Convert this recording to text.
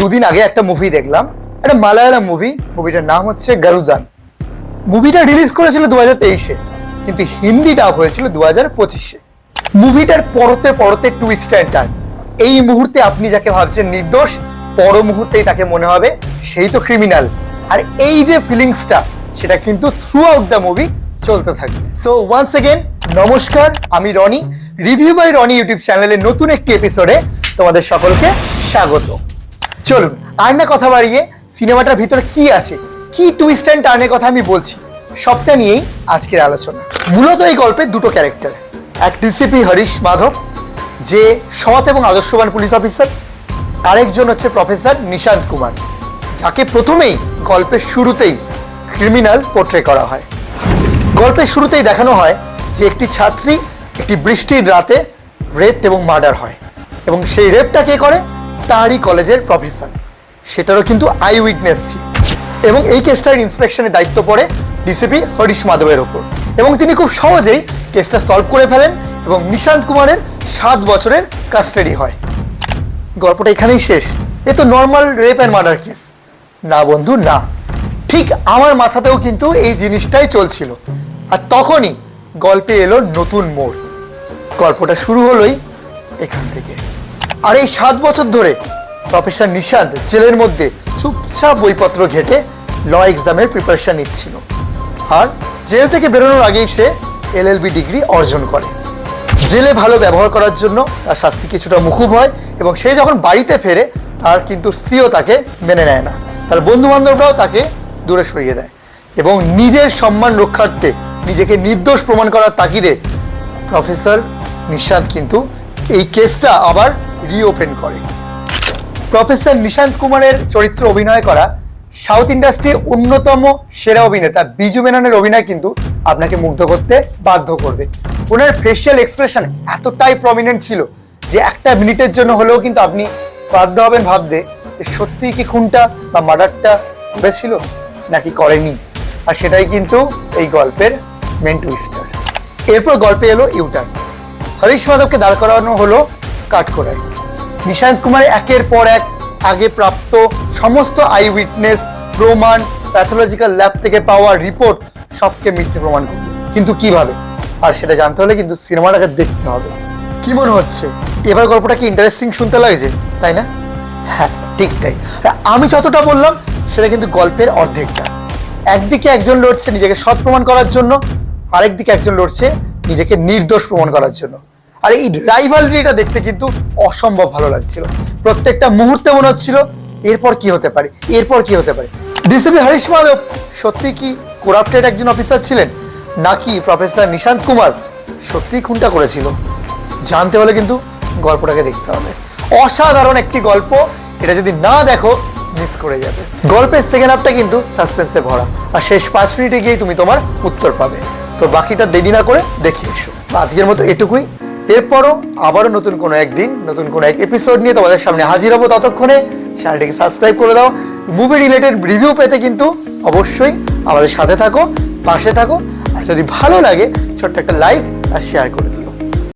দুদিন আগে একটা মুভি দেখলাম, একটা মালায়ালাম মুভিটার নাম হচ্ছে গারুদান। মুভিটা রিলিজ করেছিল 2023-এ, কিন্তু হিন্দি ডাব হয়েছিল 2025-এ। মুভিটার পরতে পরতে টুইস্ট অ্যান্ড টার্ন। এই মুহূর্তে আপনি যাকে ভাবছেন নির্দোষ, পর মুহূর্তেই তাকে মনে হবে সেই তো ক্রিমিনাল। আর এই যে ফিলিংসটা, সেটা কিন্তু থ্রু আউট দ্য মুভি চলতে থাকবে। সো ওয়ান্স এগেন নমস্কার, আমি Roni, review by Roni YouTube চ্যানেলের নতুন একটি এপিসোডে তোমাদের সকলকে স্বাগত। চলুন আর না কথা বাড়িয়ে সিনেমাটার ভিতরে কি আছে, কি টুইস্ট অ্যান্ড টার্নের কথা আমি বলছি, সবটা নিয়েই আজকের আলোচনা। মূলত এই গল্পের দুটো ক্যারেক্টার, এক ডিসিপি হরিশ মাধব, যে সৎ এবং আদর্শবান পুলিশ অফিসার, আরেকজন হচ্ছে প্রফেসর নিশান্ত কুমার, যাকে প্রথমেই গল্পের শুরুতেই ক্রিমিনাল পোর্ট্রে করা হয়। গল্পের শুরুতেই দেখানো হয় যে একটি ছাত্রী একটি বৃষ্টির রাতে রেপ এবং মার্ডার হয়, এবং সেই রেপটা কে করে? তারই কলেজের প্রফেসর। সেটারও কিন্তু আই উইটনেস ছিল, এবং এই কেসটার ইন্সপেকশনের দায়িত্ব পড়ে ডিসিপি হরিশ মাধবের ওপর, এবং তিনি খুব সহজেই কেসটা সলভ করে ফেলেন এবং নিশান্ত কুমারের 7 বছরের কাস্টাডি হয়। গল্পটা এখানেই শেষ? এ তো normal rape and murder case. না বন্ধু, না। ঠিক আমার মাথাতেও কিন্তু এই জিনিসটাই চলছিল, আর তখনই গল্পে এলো নতুন মোড়। গল্পটা শুরু হলোই এখান থেকে। আর এই 7 বছর ধরে প্রফেসর নিশান্ত জেলের মধ্যে চুপচাপ বইপত্র ঘেটে ল এক্সামের প্রিপারেশন নিচ্ছিল, আর জেল থেকে বেরোনোর আগেই সে LLB ডিগ্রি অর্জন করে। জেলে ভালো ব্যবহার করার জন্য তার শাস্তি কিছুটা মুকুব হয়, এবং সে যখন বাড়িতে ফেরে তার কিন্তু স্ত্রীও তাকে মেনে নেয় না, তার বন্ধু বান্ধবরাও তাকে দূরে সরিয়ে দেয়, এবং নিজের সম্মান রক্ষার্থে নিজেকে নির্দোষ প্রমাণ করার তাগিদে প্রফেসর নিশান্ত কিন্তু এই কেসটা আবার রিওপেন করে। প্রফেসর নিশান্ত কুমারের চরিত্র অভিনয় করা সাউথ ইন্ডাস্ট্রির অন্যতম সেরা অভিনেতা বিজু মেননের অভিনয় কিন্তু আপনাকে মুগ্ধ করতে বাধ্য করবে। ওনার ফেশিয়াল এক্সপ্রেশন এতটাই প্রমিনেন্ট ছিল যে একটা মিনিটের জন্য হলেও কিন্তু আপনি বাধ্য হবেন ভাবতে যে সত্যিই কি খুনটা বা মার্ডারটা করেছিল নাকি করেনি। আর সেটাই কিন্তু এই গল্পের মেন টুইস্টার। এরপর গল্পে এলো ইউটার্ন। হরিশ মাধবকে দাঁড় করানো হলো কাঠগড়ায়। নিশান্ত কুমার একের পর এক আগে প্রাপ্ত সমস্ত আই উইটনেস, প্রমাণ, প্যাথোলজিক্যাল ল্যাব থেকে পাওয়া রিপোর্ট সবকে মিথ্যে প্রমাণ করবে। কিন্তু কিভাবে? আর সেটা জানতে হলে কিন্তু সিনেমাটাকে দেখতে হবে। কি মনে হচ্ছে এবার গল্পটা কি ইন্টারেস্টিং শুনতে লাগছে, তাই না? হ্যাঁ, ঠিক তাই। আমি যতটা বললাম সেটা কিন্তু গল্পের অর্ধেকটা। একদিকে একজন লড়ছে নিজেকে সৎ প্রমাণ করার জন্য, আরেকদিকে একজন লড়ছে নিজেকে নির্দোষ প্রমাণ করার জন্য। আর এই রাইভালরিটা দেখতে কিন্তু অসম্ভব ভালো লাগছিল। প্রত্যেকটা মুহূর্তে মনে হচ্ছিল এরপর কি হতে পারে, এরপর কি হতে পারে। ডিসিপি হরিশ মাধব সত্যি কি করাপ্টেড একজন অফিসার ছিলেন, নাকি প্রফেসর নিশান্ত কুমার সত্যিই খুনটা করেছিল? জানতে হলে কিন্তু গল্পটাকে দেখতে হবে। অসাধারণ একটি গল্প, এটা যদি না দেখো মিস করে যাবে। গল্পের সেকেন্ড হাফটা কিন্তু সাসপেন্সে ভরা, আর শেষ 5 মিনিটে গিয়ে তুমি তোমার উত্তর পাবে। তো বাকিটা দেরি না করে দেখে এসো। আজকের মতো এটুকুই। এরপরও আবারও নতুন কোনো একদিন নতুন কোনো এক এপিসোড নিয়ে তোমাদের সামনে হাজির হবো। ততক্ষণে চ্যানেলটিকে সাবস্ক্রাইব করে দাও। মুভি রিলেটেড রিভিউ পেতে কিন্তু অবশ্যই আমাদের সাথে থাকো, পাশে থাকো। আর যদি ভালো লাগে ছোট্ট একটা লাইক আর শেয়ার করে দাও।